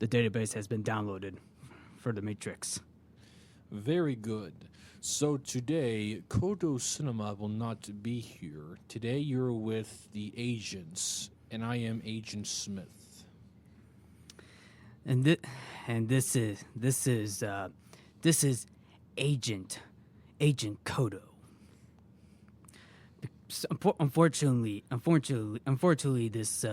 the database has been downloaded for the Matrix. Very good. So today, Codo Cinema will not be here. Today you're with the agents, and I am Agent Smith. And this is Agent Codo. Unfortunately, this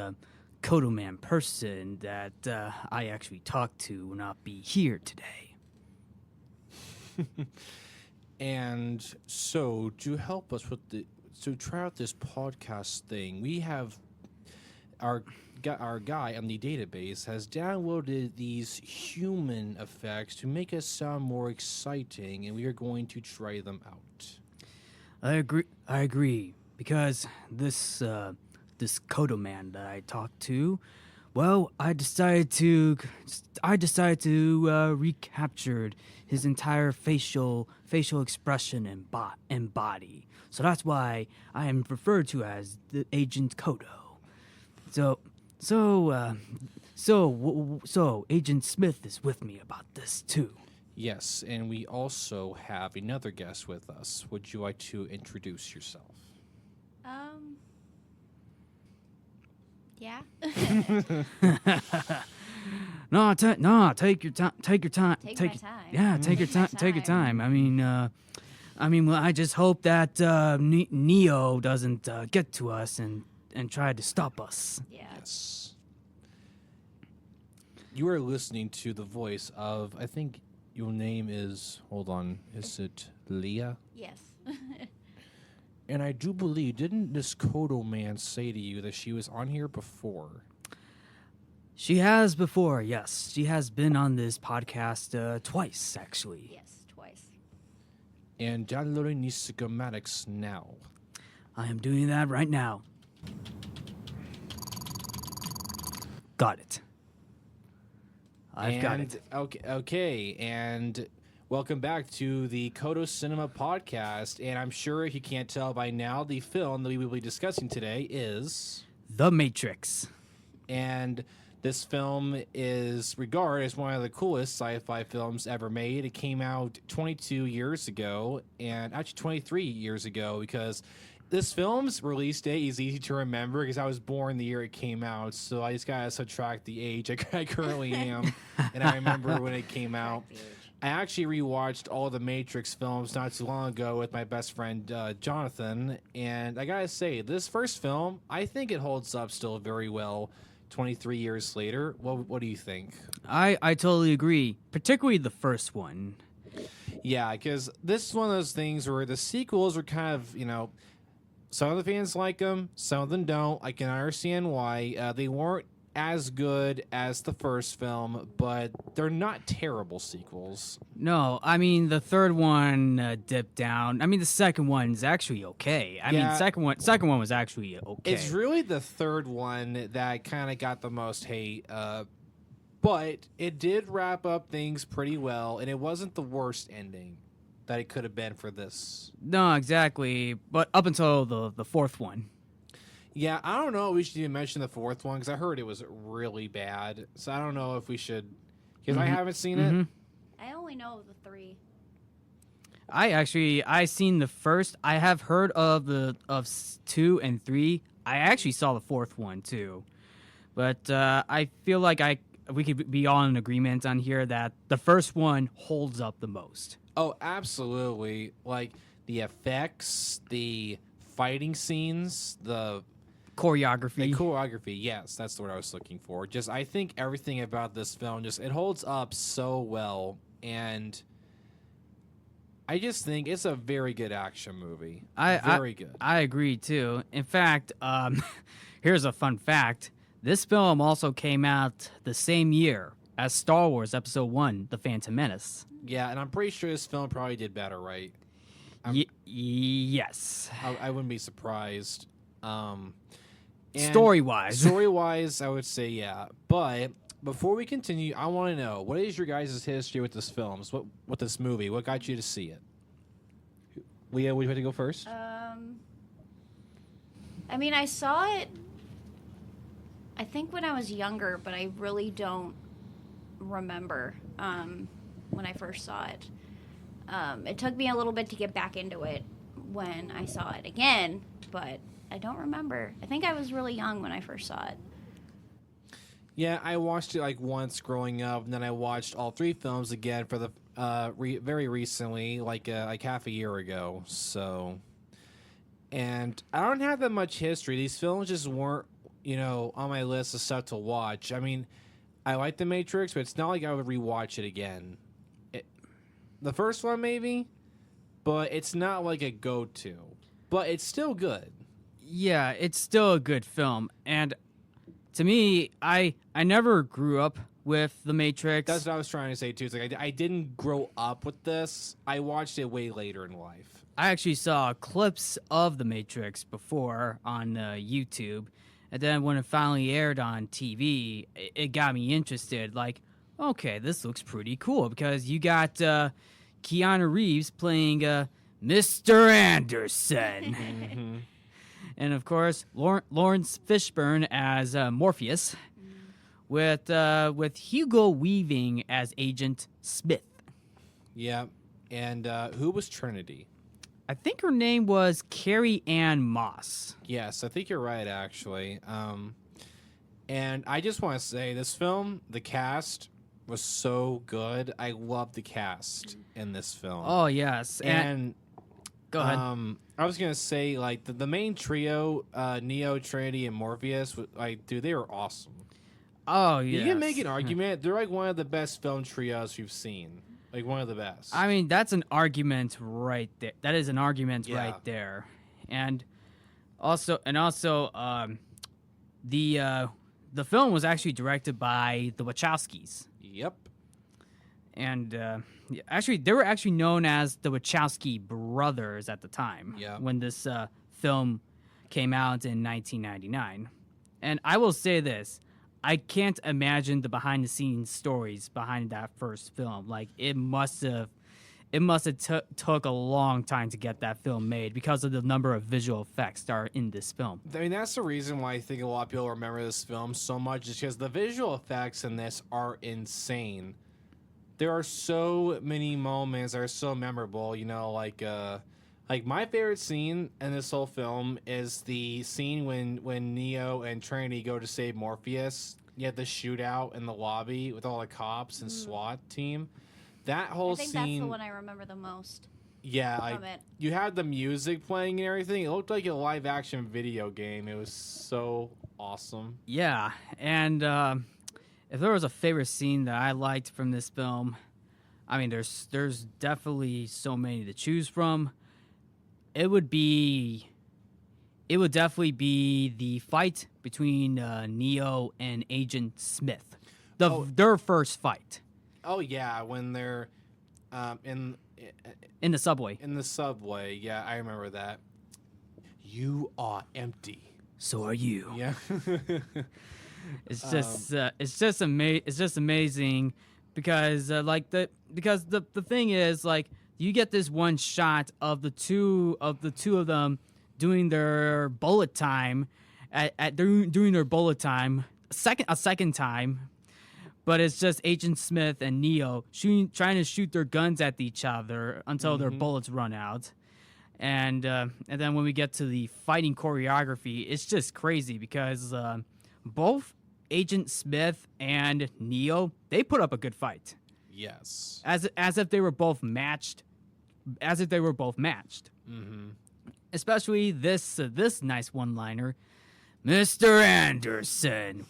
Codo Man person that I actually talked to will not be here today. And so, to help us with to try out this podcast thing, we have our guy on the database has downloaded these human effects to make us sound more exciting, and we are going to try them out. I agree, because this Codo Man that I talked to, well, I decided to recapture his entire facial expression and body. So that's why I am referred to as the Agent Codo. So Agent Smith is with me about this too. Yes, and we also have another guest with us. Would you like to introduce yourself? Yeah. Take your time. Take your time. Yeah, take your time. Take your time. I mean, well, I just hope that Neo doesn't get to us and try to stop us. Yeah. Yes. You are listening to the voice of, I think your name is, hold on, is it Leah? Yes. And I do believe, didn't this Codo Man say to you that she was on here before? She has before, yes. She has been on this podcast twice, actually. Yes, twice. And downloading these schematics now. I am doing that right now. Got it. I've got it. Okay, and welcome back to the Codo Cinema podcast. And I'm sure if you can't tell by now, the film that we will be discussing today is The Matrix. And this film is regarded as one of the coolest sci-fi films ever made. It came out 22 years ago, and actually 23 years ago, because this film's release date is easy to remember because I was born the year it came out, so I just gotta subtract the age I currently am, and I remember when it came out. I actually rewatched all the Matrix films not too long ago with my best friend Jonathan, and I gotta say, this first film, I think it holds up still very well 23 years later. What do you think? I totally agree, particularly the first one. Yeah, because this is one of those things where the sequels are kind of, some of the fans like them, some of them don't. I can understand why. They weren't as good as the first film, but they're not terrible sequels. No, I mean, the third one dipped down. I mean, the second one's actually okay. I mean, second one was actually okay. It's really the third one that kind of got the most hate, but it did wrap up things pretty well, and it wasn't the worst ending that it could have been for this. No, exactly. But up until the fourth one. Yeah, I don't know if we should even mention the fourth one, because I heard it was really bad. So I don't know if we should, because I haven't seen it. I only know the three. I seen the first. I have heard of 2 and 3. I actually saw the fourth one too. But I feel like we could be all in agreement on here that the first one holds up the most. Oh, absolutely. Like, the effects, the fighting scenes, the choreography, yes, that's the word I was looking for. Just, I think everything about this film, it holds up so well, and I just think it's a very good action movie. Very good. I agree, too. In fact, here's a fun fact. This film also came out the same year as Star Wars Episode 1, The Phantom Menace. Yeah, and I'm pretty sure this film probably did better, right? Yes. I wouldn't be surprised. Story-wise, I would say yeah. But before we continue, I want to know, what is your guys' history with this film? What this movie? What got you to see it? Leah, would you like to go first? I mean, I saw it, I think when I was younger, but I really don't remember when I first saw it. It took me a little bit to get back into it when I saw it again, but I don't remember. I think I was really young when I first saw it. Yeah, I watched it like once growing up, and then I watched all 3 films again for the very recently, like half a year ago. So, and I don't have that much history. These films just weren't, on my list of stuff to watch. I mean, I like The Matrix, but it's not like I would rewatch it again. The first one maybe, but it's not like a go-to. But it's still good. Yeah, it's still a good film, and to me, I never grew up with The Matrix. That's what I was trying to say too. It's like I didn't grow up with this. I watched it way later in life. I actually saw clips of The Matrix before on YouTube, and then when it finally aired on TV, it got me interested. Like, okay, this looks pretty cool because you got Keanu Reeves playing Mr. Anderson. Mm-hmm. And of course, Lawrence Fishburne as Morpheus, with Hugo Weaving as Agent Smith. Yeah, and who was Trinity? I think her name was Carrie Ann Moss. Yes, I think you're right, actually. And I just want to say, this film, the cast was so good. I love the cast in this film. Oh yes, and go ahead. I was gonna say, like, the main trio, Neo, Trinity, and Morpheus, like, dude, they were awesome. Oh yeah, You can make an argument. They're like one of the best film trios we've seen. Like one of the best. I mean, that's an argument right there. That is an argument right there. And also, the film was actually directed by the Wachowskis. Yep. And actually, they were actually known as the Wachowski brothers at the time. Yeah. When this film came out in 1999. And I will say this. I can't imagine the behind-the-scenes stories behind that first film. Like, it must have took a long time to get that film made because of the number of visual effects that are in this film. I mean, that's the reason why I think a lot of people remember this film so much, is because the visual effects in this are insane. There are so many moments that are so memorable. Like my favorite scene in this whole film is the scene when Neo and Trinity go to save Morpheus. You had the shootout in the lobby with all the cops and SWAT team. That whole I think scene. that's the one I remember the most. Yeah, from it. you had the music playing and everything. It looked like a live action video game. It was so awesome. Yeah, and if there was a favorite scene that I liked from this film, I mean, there's definitely so many to choose from. It would definitely be the fight between Neo and Agent Smith. Their first fight. Oh yeah, when they're in the subway. In the subway, yeah, I remember that. You are empty. So are you. Yeah. It's just amazing because the thing is, like, you get this one shot of the two of them doing their bullet time doing their bullet time a second time, but it's just Agent Smith and Neo trying to shoot their guns at each other until their bullets run out. And then when we get to the fighting choreography, it's just crazy because both Agent Smith and Neo, they put up a good fight. Yes. As if they were both matched. Mm-hmm. Especially this nice one-liner, Mr. Anderson.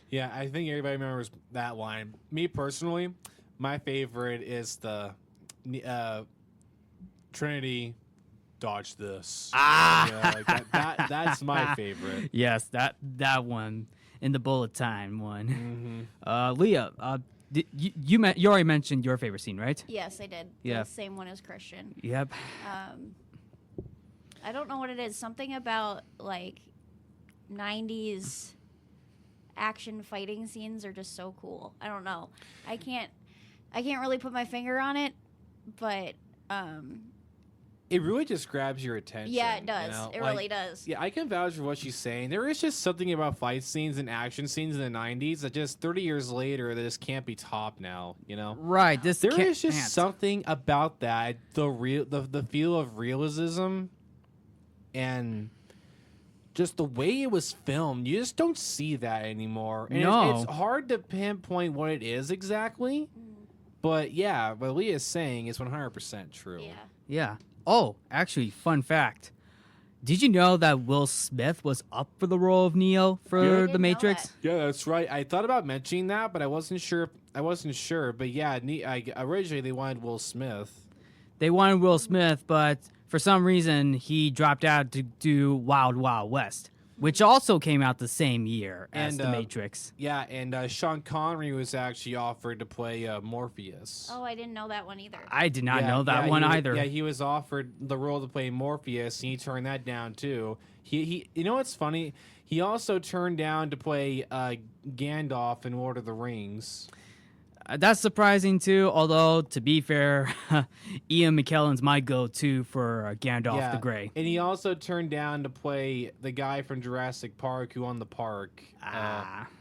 Yeah, I think everybody remembers that line. Me personally, my favorite is the Trinity, dodge this. Yeah, like that's my favorite. Yes, that one in the bullet time one. Mm-hmm. Leah, you already mentioned your favorite scene, right? Yes, I did. Yeah. The same one as Christian. Yep. I don't know what it is. Something about, like, 90s action fighting scenes are just so cool. I don't know. I can't really put my finger on it, but it really just grabs your attention. Yeah, it does. You know? It really does. Yeah, I can vouch for what she's saying. There is just something about fight scenes and action scenes in the 90s that just 30 years later, that just can't be topped now, you know? Right. This There can't- is just can't. something about that, the feel of realism and just the way it was filmed. You just don't see that anymore. And No. it's hard to pinpoint what it is exactly. But yeah, what Leah's saying is 100% true. Yeah. Yeah. Oh, actually, fun fact. Did you know that Will Smith was up for the role of Neo I for didn't The know Matrix? that. Yeah, that's right. I thought about mentioning that, but I wasn't sure. But yeah, originally they wanted Will Smith. They wanted Will Smith, but for some reason he dropped out to do Wild Wild West, which also came out the same year as And, The Matrix. Yeah, and Sean Connery was actually offered to play Morpheus. Oh, I didn't know that one either. I did not Yeah, know that yeah, one he, either. Yeah, he was offered the role to play Morpheus, and he turned that down too. He you know what's funny? He also turned down to play Gandalf in Lord of the Rings. That's surprising too, although to be fair, Ian McKellen's my go-to for Gandalf the Grey. And he also turned down to play the guy from Jurassic Park who owned the park.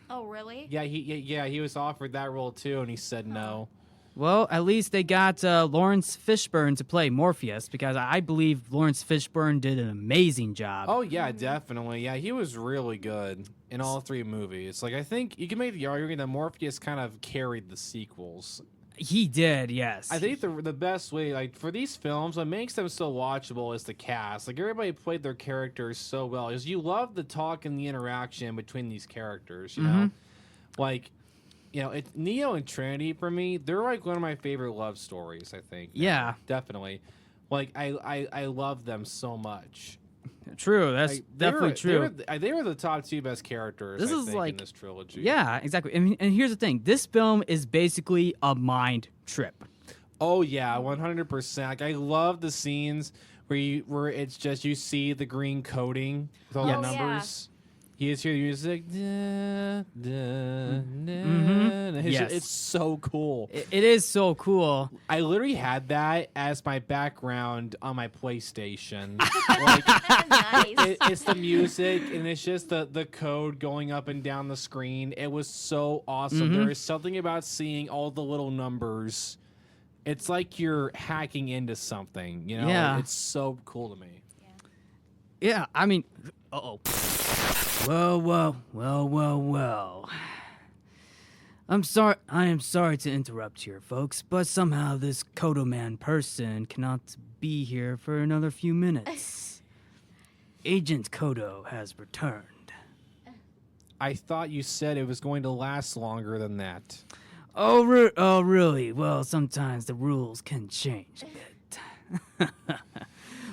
Oh, really? Yeah, he was offered that role too, and he said no. Well, at least they got Lawrence Fishburne to play Morpheus, because I believe Lawrence Fishburne did an amazing job. Oh yeah, definitely. Yeah, he was really good in all three movies. Like I think you can make the argument that Morpheus kind of carried the sequels. He did, yes. I think the best way, like for these films, what makes them so watchable is the cast. Like everybody played their characters so well. Because you love the talk and the interaction between these characters. You know, like. You know, Neo and Trinity for me, they're like one of my favorite love stories, I think. Yeah. Definitely. Like, I love them so much. True, that's Like, definitely true. They were the top two best characters, This I is think, like- in this trilogy. Yeah, exactly. And here's the thing. This film is basically a mind trip. Oh, yeah, 100%. Like, I love the scenes where it's just you see the green coating with all Yes. the Oh, yeah. numbers. You just hear the music. Da, da, da. Yes. It's so cool. It is so cool. I literally had that as my background on my PlayStation. Like, Nice. it's the music and it's just the code going up and down the screen. It was so awesome. There is something about seeing all the little numbers. It's like you're hacking into something, you know? Yeah. It's so cool to me. Yeah, I mean, uh-oh. Well. I am sorry to interrupt here, folks, but somehow this Codo Man person cannot be here for another few minutes. Agent Codo has returned. I thought you said it was going to last longer than that. Oh, really? Well, sometimes the rules can change a bit.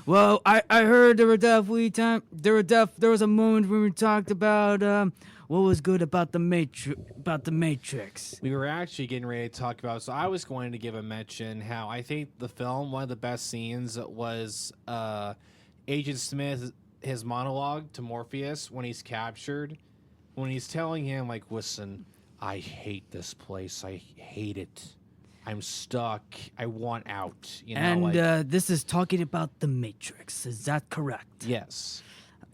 Well, I heard there was a moment when we talked about what was good about the Matrix. We were actually getting ready to talk about, so I was going to give a mention how I think the film, one of the best scenes was Agent Smith, his monologue to Morpheus when he's captured, when he's telling him, like, listen, I hate this place. I hate it. I'm stuck. I want out. You know, And this is talking about the Matrix. Is that correct? yes.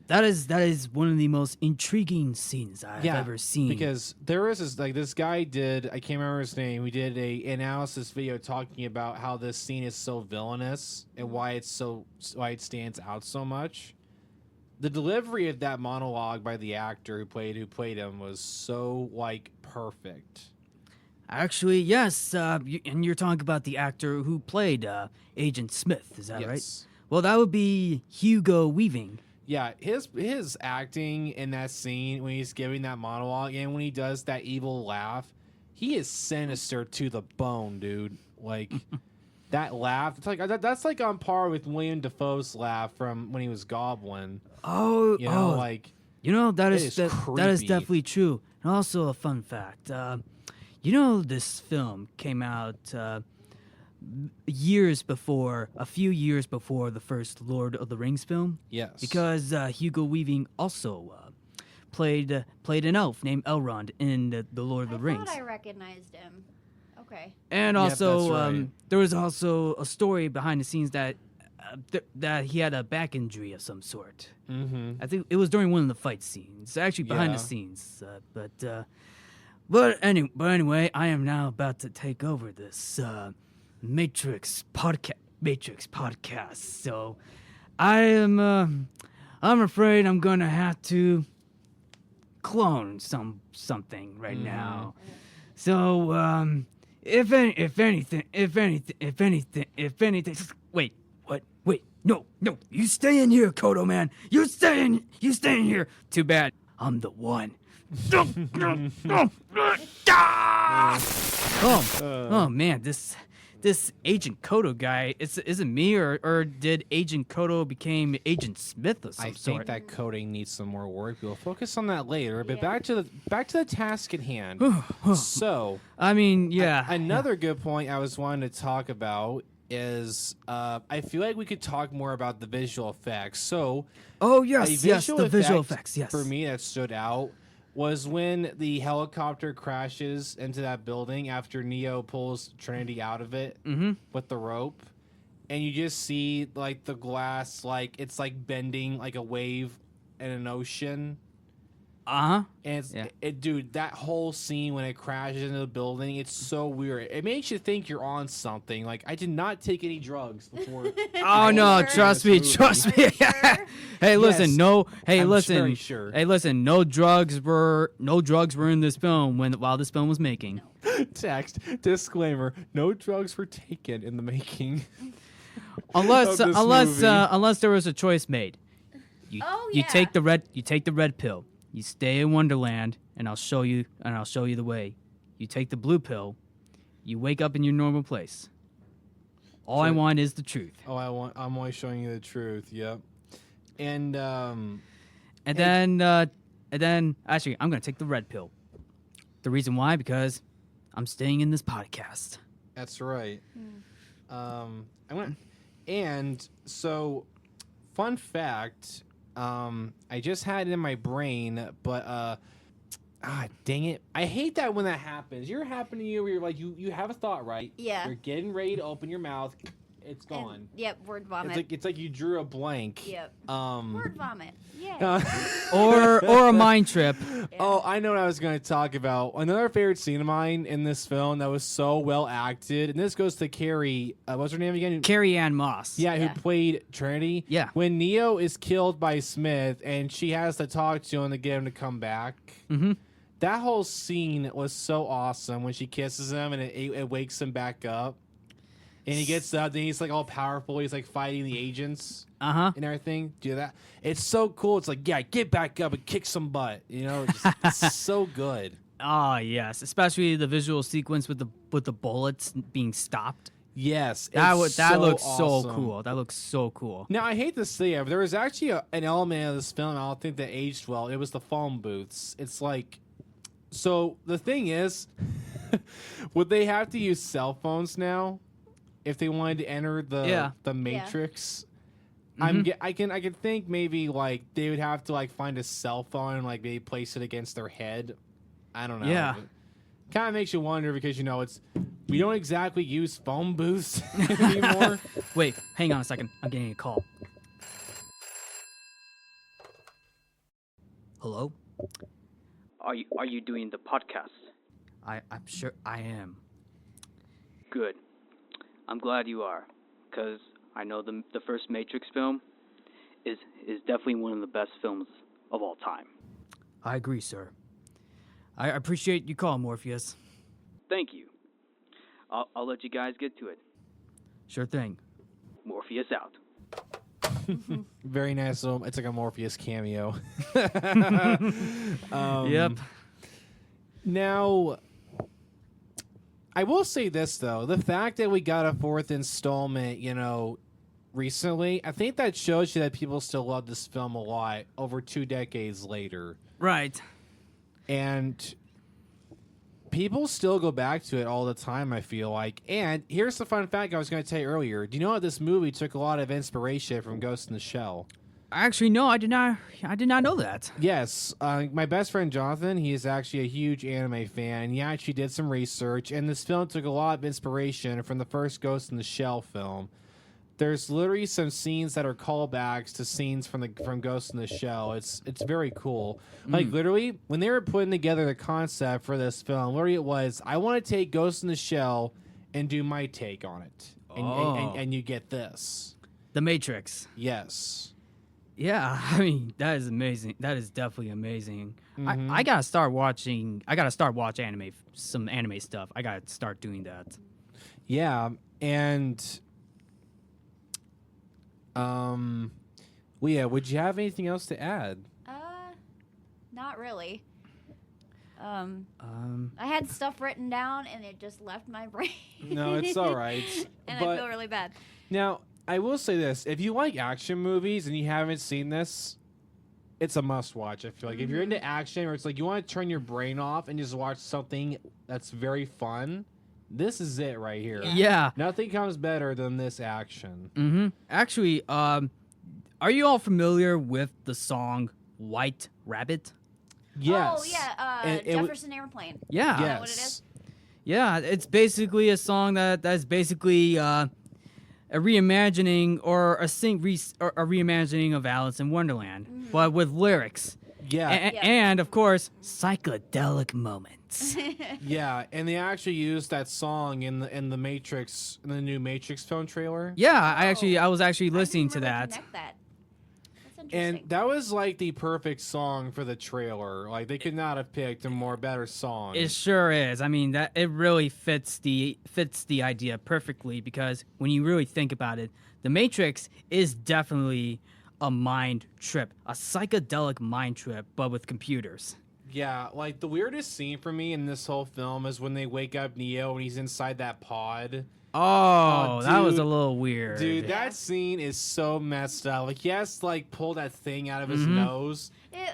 That is one of the most intriguing scenes I've ever seen. Because there is this guy did, I can't remember his name, we did a analysis video talking about how this scene is so villainous and why it stands out so much. The delivery of that monologue by the actor who played him was so like perfect. Actually, yes. And you're talking about the actor who played Agent Smith. Is that right? Yes. Well, that would be Hugo Weaving. Yeah, his acting in that scene when he's giving that monologue and when he does that evil laugh, he is sinister to the bone, dude. Like that laugh, it's like that's like on par with William Dafoe's laugh from when he was Goblin. Oh, You know, like that it is is that is creepy. definitely true. And also a fun fact. You know, this film came out a few years before the first Lord of the Rings film. yes, Because Hugo Weaving also played an elf named Elrond in the Lord of the I Rings. thought I recognized him. Okay. And Yep, also, that's right. there was also a story behind the scenes that that he had a back injury of some sort. Mm-hmm. I think it was during one of the fight scenes, actually behind Yeah. the scenes. But anyway, I am now about to take over this Matrix podcast. So I'm afraid I'm gonna have to clone something right now. So if anything, wait, what? Wait, no, you stay in here, Codo man. You stay in here. Too bad I'm the one. Oh man, this Agent Codo guy, isn't me, or did Agent Codo became Agent Smith of some I sort? think that coding needs some more work. We'll focus on that later. But Yeah. back to the task at hand. So I mean, yeah. another good point I was wanting to talk about is I feel like we could talk more about the visual effects. So Oh a yes, the visual effects. Yes. for me that stood out was when the helicopter crashes into that building after Neo pulls Trinity out of it with the rope, and you just see like the glass, like it's like bending like a wave in an ocean. Uh-huh. And it's, Yeah. dude, that whole scene when it crashes into the building, it's so weird. It makes you think you're on something. Like, I did not take any drugs before. Oh no, sure? trust me, This trust Are me. you sure? Hey, listen, Yes, no. Hey, I'm listen. very sure. Hey, listen. No drugs were in this film while this film was making. Text disclaimer: no drugs were taken in the making. Unless Of this movie. unless there was a choice made. You, Oh, you yeah. take the red pill. You stay in Wonderland, and I'll show you the way. You take the blue pill. You wake up in your normal place. All I So- want is the truth. Oh, I'm only showing you the truth. Yep. And And then actually, I'm gonna take the red pill. The reason why, because I'm staying in this podcast. that's right. I went, and so, fun fact. I just had it in my brain, but dang it! I hate that when that happens. You're happening to you where you're like you have a thought, right? Yeah. You're getting ready to open your mouth. It's And- gone. Yep, word vomit. It's like you drew a blank. Yep. Um. Word vomit. Yeah. Or a mind trip. Oh, I know what I was going to talk about. Another favorite scene of mine in this film that was so well acted, and this goes to Carrie. What's her name again? Carrie Ann Moss. Yeah, Yeah. who played Trinity. Yeah. When Neo is killed by Smith and she has to talk to him to get him to come back. Mm-hmm. That whole scene was so awesome when she kisses him and it wakes him back up. And he gets up and he's like all powerful. He's like fighting the agents Uh-huh. and everything. Do that. It's so cool. It's like, yeah, get back up and kick some butt. You know, it's so good. Oh yes, especially the visual sequence with the bullets being stopped. Yes. That it's looks so awesome. cool. That looks so cool. Now, I hate to say it, but there was actually an element of this film I don't think that aged well. It was the phone booths. It's like, so the thing is, would they have to use cell phones now if they wanted to enter the Matrix? I can think maybe like they would have to like find a cell phone and like maybe place it against their head. I don't know. Yeah. Kind of makes you wonder because we don't exactly use phone booths anymore. Wait, hang on a second. I'm getting a call. Hello? Are you doing the podcast? I'm sure I am. Good. I'm glad you are, because I know the first Matrix film is definitely one of the best films of all time. I agree, sir. I appreciate you calling, Morpheus. Thank you. I'll let you guys get to it. Sure thing. Morpheus out. Very nice. It's like a Morpheus cameo. Yep. Now, I will say this though: the fact that we got a fourth installment, recently, I think that shows you that people still love this film a lot over 2 decades later, Right. and people still go back to it all the time. I feel like, and here's the fun fact I was going to tell you earlier. Do you know that this movie took a lot of inspiration from Ghost in the Shell? Actually, no, I did not know that. Yes, my best friend Jonathan, he is actually a huge anime fan. He actually did some research, and this film took a lot of inspiration from the first Ghost in the Shell film. there's literally some scenes that are callbacks to scenes from Ghost in the Shell. It's very cool. Like literally, when they were putting together the concept for this film, literally it was, I want to take Ghost in the Shell and do my take on it, and you get this. The Matrix. Yes. Yeah, I mean that is amazing. That is definitely amazing. I gotta start watching. I gotta start watch anime, some anime stuff. I gotta start doing that. Yeah, and Leah, would you have anything else to add? Not really. I had stuff written down and it just left my brain. No, it's all right. And But I feel really bad. now, I will say this: if you like action movies and you haven't seen this, it's a must-watch. I feel like if you're into action, or it's like you want to turn your brain off and just watch something that's very fun, this is it right here. Yeah. Nothing comes better than this action. Mm-hmm. Actually, are you all familiar with the song "White Rabbit"? Yes. Oh, yeah. And it Jefferson Airplane. Yeah. Is that what it is? Yeah, it's basically a song that's basically a reimagining or a reimagining of Alice in Wonderland, but with lyrics. Yeah. And of course, psychedelic moments. Yeah, and they actually used that song in the Matrix, in the new Matrix film trailer. Yeah, I was actually listening I to didn't really that. connect that. That's interesting. And that was like the perfect song for the trailer. Like they could not have picked a more better song. It sure is. I mean, that it really fits the idea perfectly, because when you really think about it, The Matrix is definitely a mind trip, a psychedelic mind trip, but with computers. Yeah, like the weirdest scene for me in this whole film is when they wake up Neo and he's inside that pod. Oh, that was a dude. little weird. Dude, that scene is so messed up. Like he has to like pull that thing out of his nose.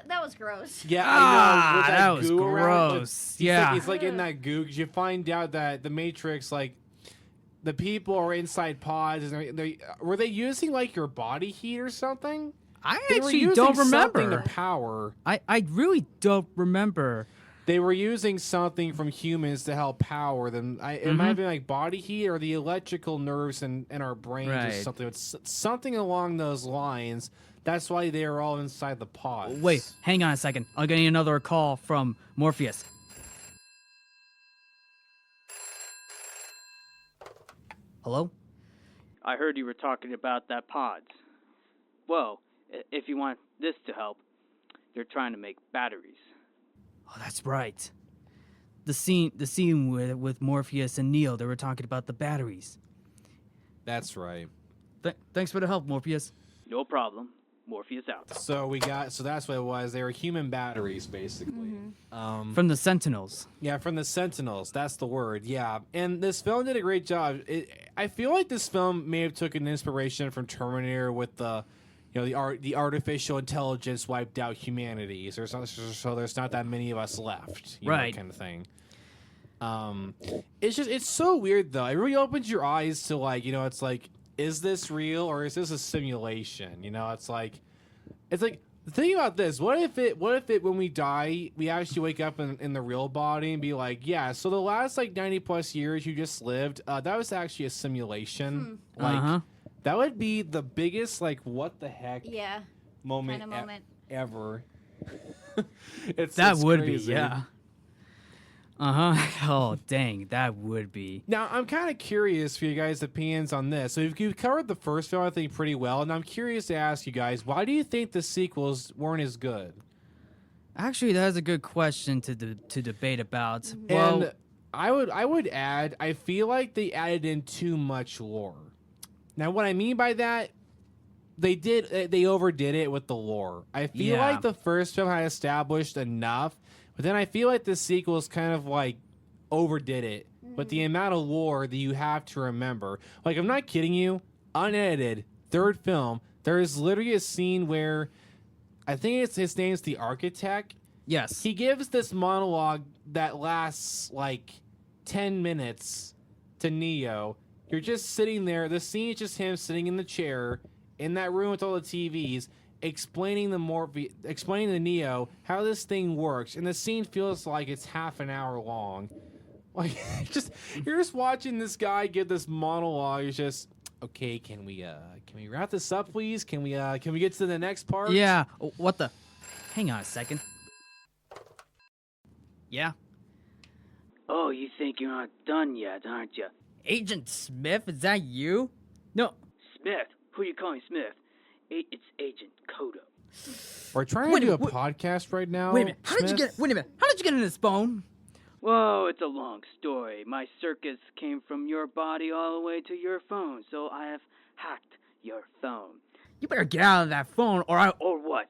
That was gross. Yeah, I know. With that was goo around it. gross. Yeah. It's like in that goo. 'Cause you find out that the Matrix, like, the people are inside pods. And were they using like your body heat or something? I They were actually using don't something remember. to power. I really don't remember. They were using something from humans to help power them. It might have been like body heat or the electrical nerves in our brains or Right. something. It's something along those lines. That's why they are all inside the pods. Wait, hang on a second. I'm getting another call from Morpheus. Hello? I heard you were talking about that pods. Well, if you want this to help, they're trying to make batteries. Oh, that's right. The scene with Morpheus and Neo, they were talking about the batteries. That's right. Thanks for the help, Morpheus. No problem. Morpheus out. So that's what it was. They were human batteries, basically. From the Sentinels. Yeah, from the Sentinels. That's the word. Yeah, and this film did a great job. I feel like this film may have took an inspiration from Terminator with the artificial intelligence wiped out humanity. So there's not that many of us left. Right. Kind of thing. It's so weird though. It really opens your eyes to it's like, is this real or is this a simulation? It's like think about this. What if it when we die, we actually wake up in the real body and be like, yeah, so the last 90 plus years you just lived, that was actually a simulation. That would be the biggest what the heck moment, kind of moment. Ever. It's crazy. Be, yeah. Oh, dang, that would be. Now, I'm kind of curious for you guys' opinions on this. So you've covered the first film, I think, pretty well, and I'm curious to ask you guys, why do you think the sequels weren't as good? Actually, that is a good question to debate about. And Well, I would add, I feel like they added in too much lore. Now, what I mean by that, they overdid it with the lore. I feel like the first film had established enough, but then I feel like the sequels kind of overdid it with the amount of lore that you have to remember. I'm not kidding you, unedited, third film, there is literally a scene where I think his name's the architect. yes. He gives this monologue that lasts 10 minutes to Neo. You're just sitting there. The scene is just him sitting in the chair in that room with all the TVs, explaining to Neo how this thing works, and the scene feels like it's half an hour long. You're just watching this guy give this monologue. It's just, Okay, can we wrap this up, please? Can we get to the next part? Yeah. Oh, what the? Hang on a second. Yeah. Oh, you think you're not done yet, aren't you? Agent Smith, is that you? No. Smith? Who you calling Smith? It's Agent Codo. We're trying to do a podcast right now. Wait a minute. Wait a minute. How did you get in this phone? Whoa, it's a long story. My circuits came from your body all the way to your phone, so I have hacked your phone. You better get out of that phone, or Or what?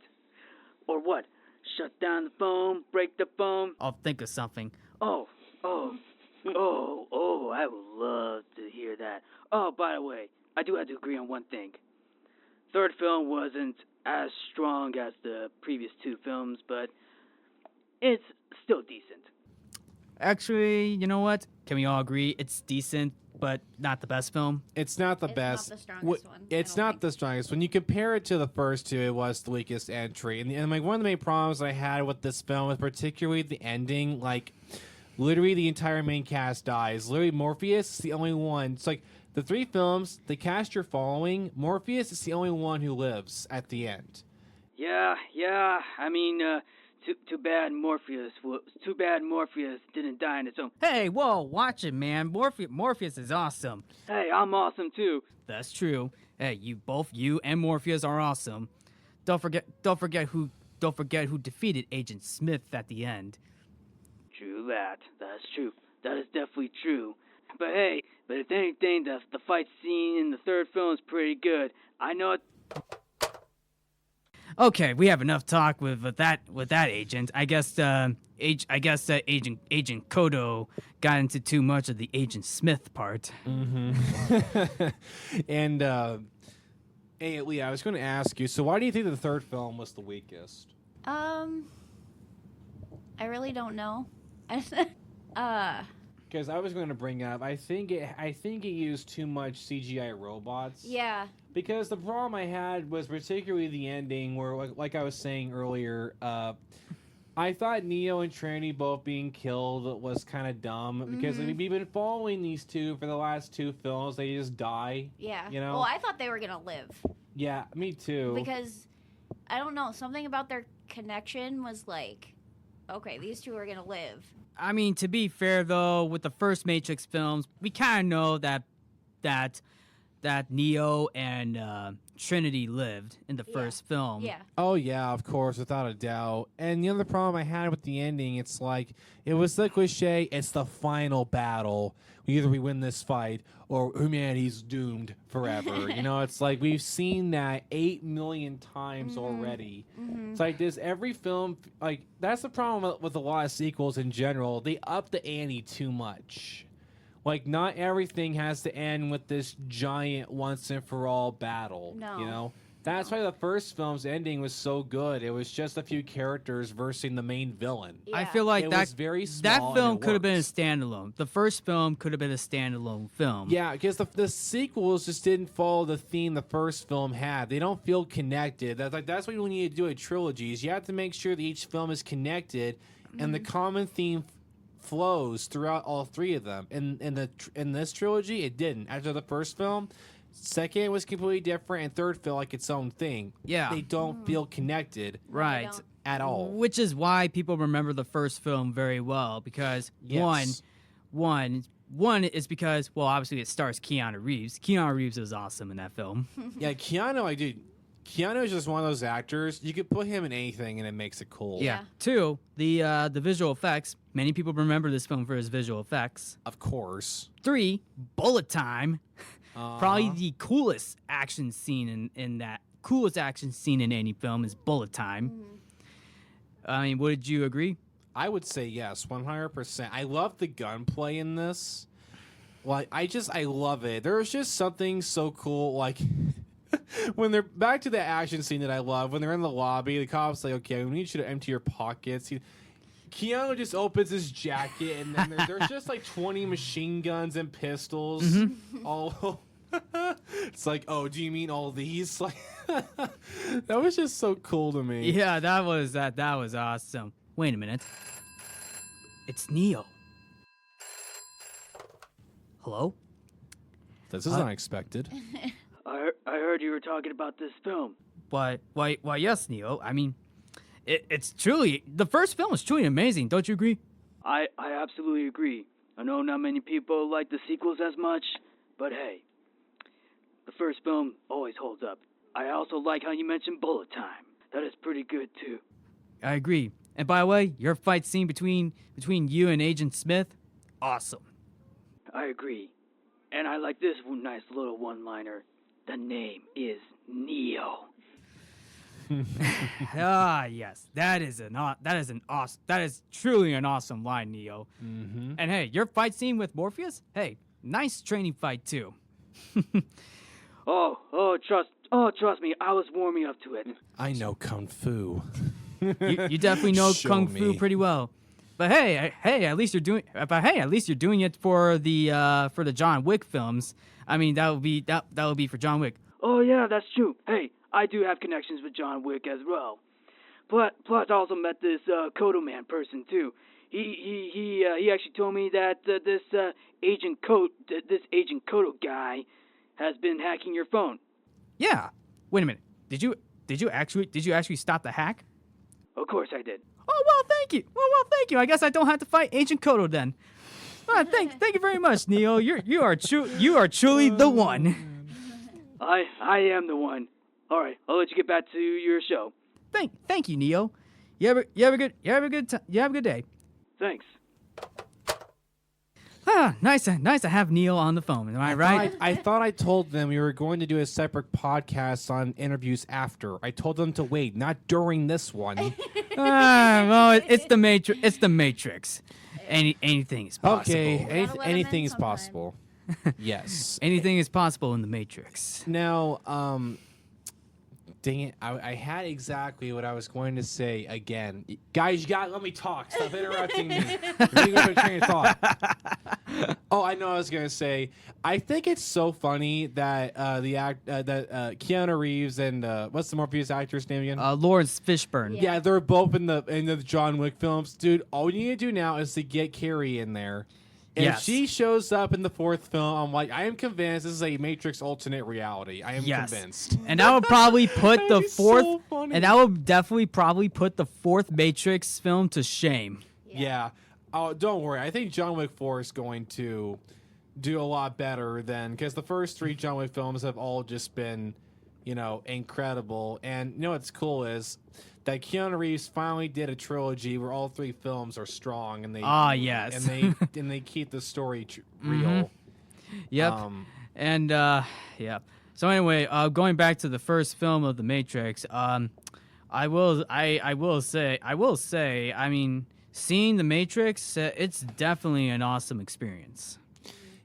Or what? Shut down the phone? Break the phone? I'll think of something. Oh, I would love to hear that. Oh, by the way, I do have to agree on one thing. Third film wasn't as strong as the previous two films, but it's still decent. Actually, you know what? Can we all agree it's decent, but not the best film? It's not the It's best. not the strongest one, I It's don't not think. the strongest. When you compare it to the first two, it was the weakest entry. And like one of the main problems I had with this film was particularly the ending. Like, literally the entire main cast dies. Literally, Morpheus is the only one. It's like the three films, the cast you're following, Morpheus is the only one who lives at the end. Yeah. I mean, too bad Morpheus didn't die on its own. Hey, whoa, watch it, man. Morpheus is awesome. Hey, I'm awesome too. That's true. Hey, you and Morpheus are awesome. Don't forget who defeated Agent Smith at the end. True that. That's true. That is definitely true. But hey, if anything, the fight scene in the third film is pretty good. I know it. Okay, we have enough talk with that agent. I guess Agent Codo got into too much of the Agent Smith part. Mm-hmm. And hey, Leah, I was going to ask you. So, why do you think the third film was the weakest? I really don't know. Because I was going to bring up, I think it used too much CGI robots. Yeah. Because the problem I had was particularly the ending, where, like I was saying earlier, I thought Neo and Trinity both being killed was kind of dumb. Because we've been following these two for the last two films. They just die. Yeah. You know? Well, I thought they were gonna live Yeah, me too. because I don't know, something about their connection was like, okay, these two are gonna live. I mean, to be fair though, with the first Matrix films, we kind of know that Neo and Trinity lived in the first film. Yeah. Oh yeah, of course, without a doubt. And the other problem I had with the ending, it's like it was the cliche. It's the final battle. Either we win this fight or humanity's doomed forever. It's like we've seen that 8 million times already. It's like this every film. Like that's the problem with a lot of sequels in general. They up the ante too much. Like, not everything has to end with this giant once-and-for-all battle, No. That's why the first film's ending was so good. It was just a few characters versing the main villain. Yeah. I feel like It that was very small that and film it could have been a works. standalone. The first film could have been a standalone film. Yeah, because the sequels just didn't follow the theme the first film had. They don't feel connected. That's why you need to do a trilogy. Is you have to make sure that each film is connected, and the common theme flows throughout all three of them. In this trilogy, it didn't. After the first film, second was completely different, and third felt like its own thing. Yeah. They don't feel connected Right. don't. at all. Which is why people remember the first film very well, because Yes. one is because, well, obviously it stars Keanu Reeves. Keanu Reeves is awesome in that film. Yeah, Keanu is just one of those actors. You could put him in anything, and it makes it cool. Yeah. Two, the visual effects. Many people remember this film for its visual effects. Of course. Three, bullet time. Probably Uh-huh. the coolest action scene in any film is bullet time. I mean, would you agree? I would say yes, 100%. I love the gunplay in this. Like, I love it. There's just something so cool, like, when they're back to the action scene that I love, when they're in the lobby, the cop's like, okay, we need you to empty your pockets. Keanu just opens his jacket, and then there's just like 20 machine guns and pistols. All it's like, oh, do you mean all these? Like, that was just so cool to me. Yeah, that was awesome. Wait a minute. It's Neo. Hello? This is unexpected. I heard you were talking about this film. Why, yes, Neo. I mean, it's truly, the first film is truly amazing. Don't you agree? I absolutely agree. I know not many people like the sequels as much, but hey, the first film always holds up. I also like how you mentioned bullet time. That is pretty good too. I agree. And by the way, your fight scene between you and Agent Smith, awesome. I agree. And I like this nice little one-liner. The name is Neo. Yes, that is truly an awesome line, Neo. Mm-hmm. And hey, your fight scene with Morpheus, hey, nice training fight too. Trust me, I was warming up to it. I know Kung Fu. You definitely know Show Kung Fu me. pretty well. But hey, at least you're doing. But hey, at least you're doing it for the John Wick films. I mean, that would be for John Wick. Oh yeah, that's true. Hey, I do have connections with John Wick as well. Plus I also met this Codo Man person too. He actually told me that this Agent Codo guy has been hacking your phone. Yeah. Wait a minute. Did you actually stop the hack? Of course I did. Oh well, thank you. Well, thank you. I guess I don't have to fight Agent Kodo then. Thank you very much, Neo. You are truly the one. I am the one. All right, I'll let you get back to your show. Thank you, Neo. You have a good day. Thanks. Nice to have Neo on the phone. Am I right? I thought I told them we were going to do a separate podcast on interviews after. I told them to wait, not during this one. Well, it's the Matrix. It's the Matrix. Anything is possible. Okay, Gotta let 'em anything in is sometime. possible. Yes. Anything is possible in the Matrix. Now, dang it, I had exactly what I was going to say again. Guys, you gotta let me talk. Stop interrupting me. You're going to train of thought. Oh, I know what I was going to say. I think it's so funny that Keanu Reeves and what's the Morpheus actor's name again? Lawrence Fishburne. Yeah, they're both in the John Wick films. Dude, all you need to do now is to get Carrie in there. If Yes. she shows up in the fourth film, I'm like, I am convinced this is a Matrix alternate reality. I am convinced. And I would probably put the That'd be fourth, so funny. and I would definitely probably put the fourth Matrix film to shame. Yeah. Oh, don't worry. I think John Wick 4 is going to do a lot better than, because the first three John Wick films have all just been, incredible. And what's cool is that Keanu Reeves finally did a trilogy where all three films are strong and they Yes. and they keep the story real. Yep. And yeah. So anyway, going back to the first film of the Matrix, I will say, I mean, seeing the Matrix, it's definitely an awesome experience.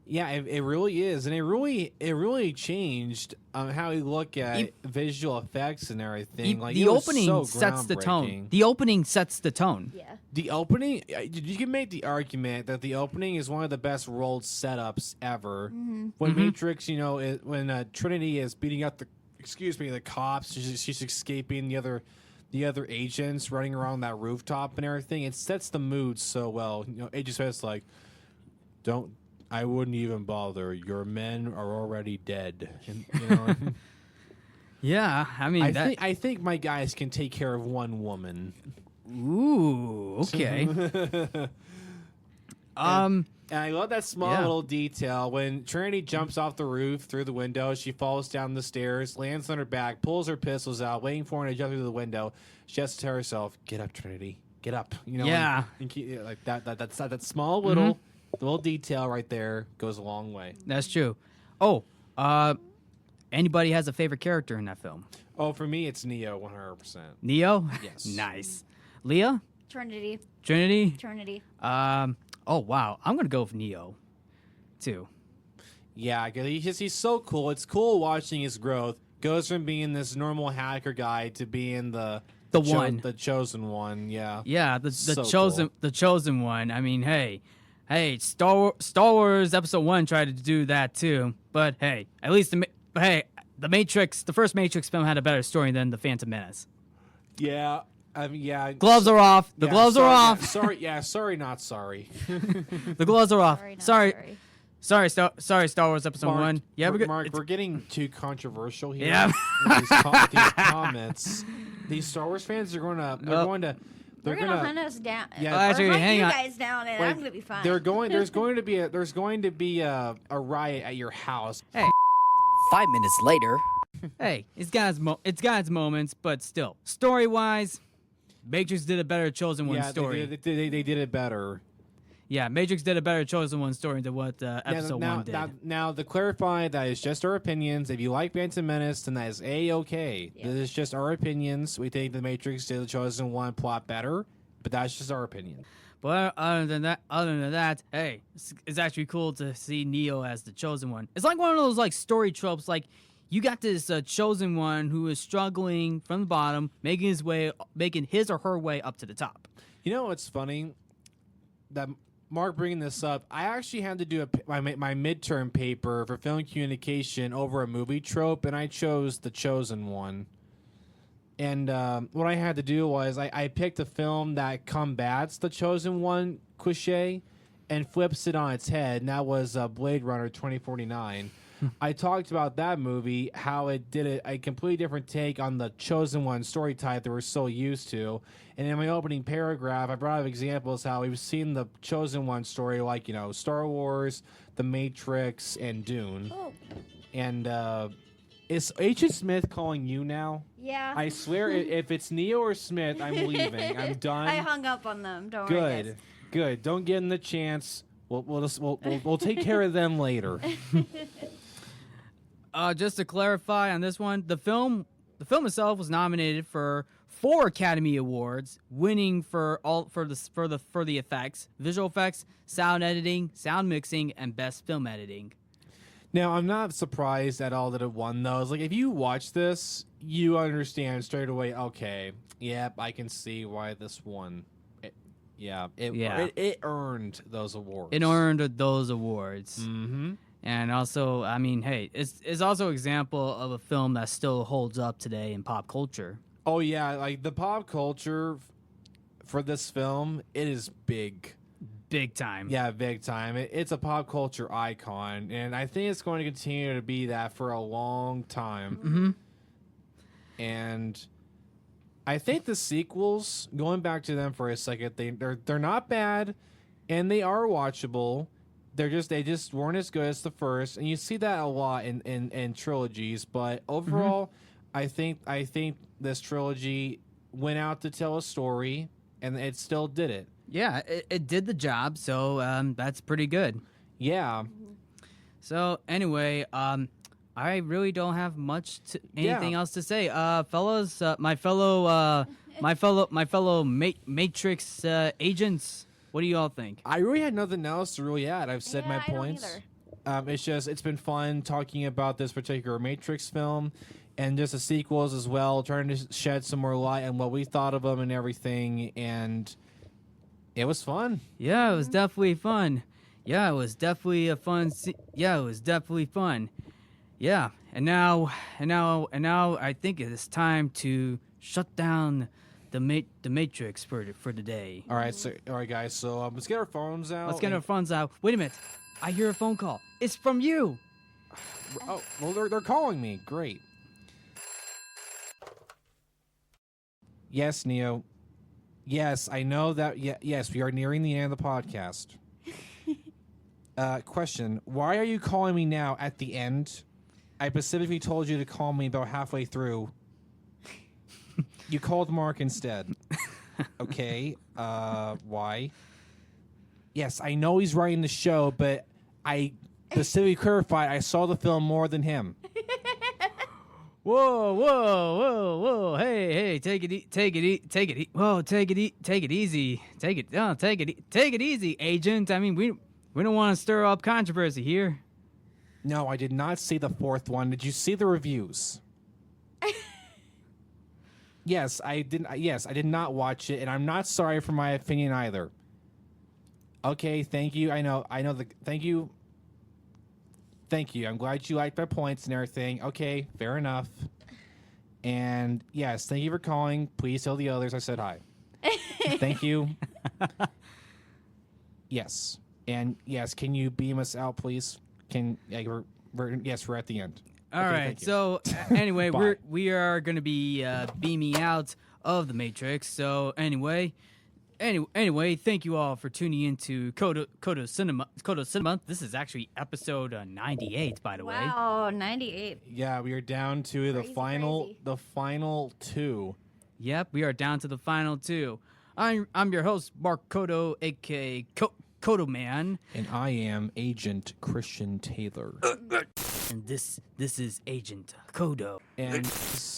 Yeah, it really is, and it really changed how we look at visual effects and everything. Like The it was opening so sets the tone. groundbreaking. The opening sets the tone. Yeah. The opening, you can make the argument that the opening is one of the best rolled setups ever. When Matrix, when Trinity is beating up the cops, she's escaping the other agents running around that rooftop and everything. It sets the mood so well. Agent Smith's like, I wouldn't even bother. Your men are already dead. And, Yeah, I mean I think my guys can take care of one woman. Ooh, okay. And I love that small Yeah. little detail when Trinity jumps off the roof through the window. She falls down the stairs, lands on her back, pulls her pistols out, waiting for her to jump through the window. She has to tell herself, "Get up, Trinity. Get up." Yeah. and keep, like that small little detail right there goes a long way. That's true. Oh, anybody has a favorite character in that film? Oh, for me, it's Neo, 100%. Neo? Yes. Nice. Leah? Trinity. Trinity? Oh, wow. I'm going to go with Neo, too. Yeah, 'cause he's so cool. It's cool watching his growth. Goes from being this normal hacker guy to being the chosen one. Yeah. Yeah, the So chosen one. I mean, hey, Star Wars Episode 1 tried to do that, too. But, hey, at least the first Matrix film had a better story than The Phantom Menace. Yeah. I mean, yeah. Gloves are off. The gloves are off. Sorry, not sorry. The gloves are off. Sorry, not Sorry. sorry. sorry, Star Wars Episode Mark, 1. Yeah, Mark, we're getting too controversial here. Yeah. With these comments. These Star Wars fans are they're They're gonna hunt us down. Yeah. Oh, actually, or hunt hang you on. guys down, and Like, I'm gonna be fine. There's going to be a riot at your house. 5 minutes later. Hey, it's got its moments, but still, story wise, Matrix did a better Chosen One story. They did it better. Yeah, Matrix did a better Chosen One story than what Episode 1 did. Now, to clarify, that is just our opinions. If you like Phantom Menace, then that is A-okay. Yeah. This is just our opinions. We think the Matrix did the Chosen One plot better, but that's just our opinion. But other than that, hey, it's actually cool to see Neo as the Chosen One. It's like one of those like story tropes. Like you got this Chosen One who is struggling from the bottom, making his or her way up to the top. You know what's funny? That Mark bringing this up, I actually had to do my midterm paper for film communication over a movie trope, and I chose The Chosen One. And what I had to do was I picked a film that combats The Chosen One cliche and flips it on its head, and that was Blade Runner 2049. I talked about that movie, how it did a completely different take on the Chosen One story type that we're so used to. And in my opening paragraph, I brought up examples how we've seen the Chosen One story, like, you know, Star Wars, The Matrix, and Dune. Oh, And is Agent Smith calling you now? yeah. I swear, if it's Neo or Smith, I'm leaving. I'm done. I hung up on them. Don't worry, guys. Good. Don't give them the chance. We'll take care of them later. Just to clarify on this one, the film itself was nominated for 4 Academy Awards, winning for the effects, visual effects, sound editing, sound mixing, and best film editing. Now, I'm not surprised at all that it won those. Like, if you watch this, you understand straight away. Okay, yep, I can see why this won. It earned those awards. It earned those awards. Mm-hmm. And also, I mean, hey, it's also an example of a film that still holds up today in pop culture. Oh yeah, like the pop culture for this film, it is big. Big time. Yeah, big time. It's a pop culture icon, and I think it's going to continue to be that for a long time. Mm-hmm. And I think the sequels, going back to them for a second, they're not bad, and they are watchable. They just weren't as good as the first, and you see that a lot in trilogies. But overall, I think this trilogy went out to tell a story, and it still did it. Yeah, it did the job, so that's pretty good. Yeah. So anyway, I really don't have anything else to say, fellas. My fellow Matrix agents. What do you all think? I really had nothing else to really add. I've said my I don't points. either. It's been fun talking about this particular Matrix film and just the sequels as well, trying to shed some more light on what we thought of them and everything. And it was fun. Yeah, it was definitely fun. Yeah, it was definitely a fun. Yeah, it was definitely fun. Yeah, and now, I think it is time to shut down the Matrix for the day. All right, guys. So let's get our phones out. Let's get our phones out. Wait a minute, I hear a phone call. It's from you. Oh, well, they're calling me. Great. Yes, Neo. Yes, I know that. Yes, we are nearing the end of the podcast. Question: why are you calling me now at the end? I specifically told you to call me about halfway through. You called Mark instead. Okay. Why? Yes, I know he's writing the show, but I specifically clarified I saw the film more than him. Whoa! Hey! Take it easy. Take it easy, agent. I mean, we don't want to stir up controversy here. No, I did not see the 4th one. Did you see the reviews? Yes, I did. Yes, I did not watch it, and I'm not sorry for my opinion either. Okay, thank you. I know. Thank you. I'm glad you liked my points and everything. Okay, fair enough. And yes, thank you for calling. Please tell the others I said hi. Thank you. Yes. And yes, can you beam us out, please? Yes, we're at the end. All Okay, right. thank you. So anyway, Bye. we are going to be beaming out of the Matrix. So anyway, thank you all for tuning in to Codo Cinema. Codo Cinema. This is actually episode 98, by the way. Wow, 98. Yeah, we are down to Crazy. the final two. Yep, we are down to the final two. I'm your host, Mark Codo, aka Codo Man, And I am Agent Christian Taylor. and this is Agent Codo. And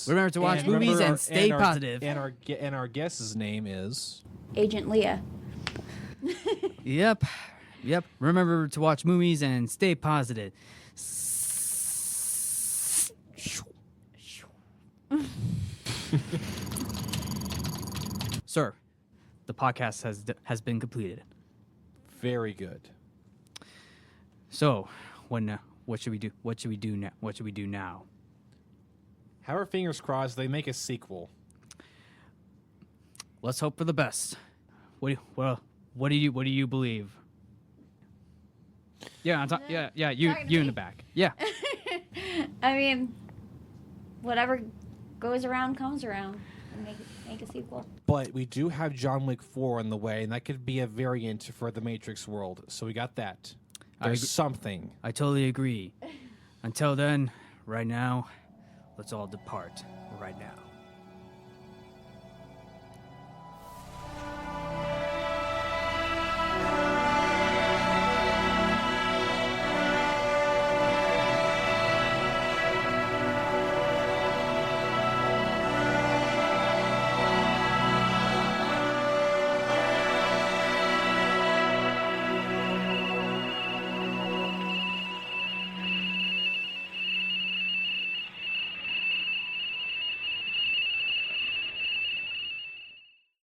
Remember to watch and movies remember and our- stay our- positive. And our guest's name is. Agent Leah. Yep. Remember to watch movies and stay positive. Sir, the podcast has been completed. Very good. So, what should we do? What should we do now? What should we do now? Have our fingers crossed they make a sequel. Let's hope for the best. What do you believe? Yeah, you Talking to in me? the back. Yeah. I mean, whatever goes around comes around. Make a sequel. But we do have John Wick 4 on the way, and that could be a variant for the Matrix world. So we got that. There's something. I totally agree. Until then, right now, let's all depart right now.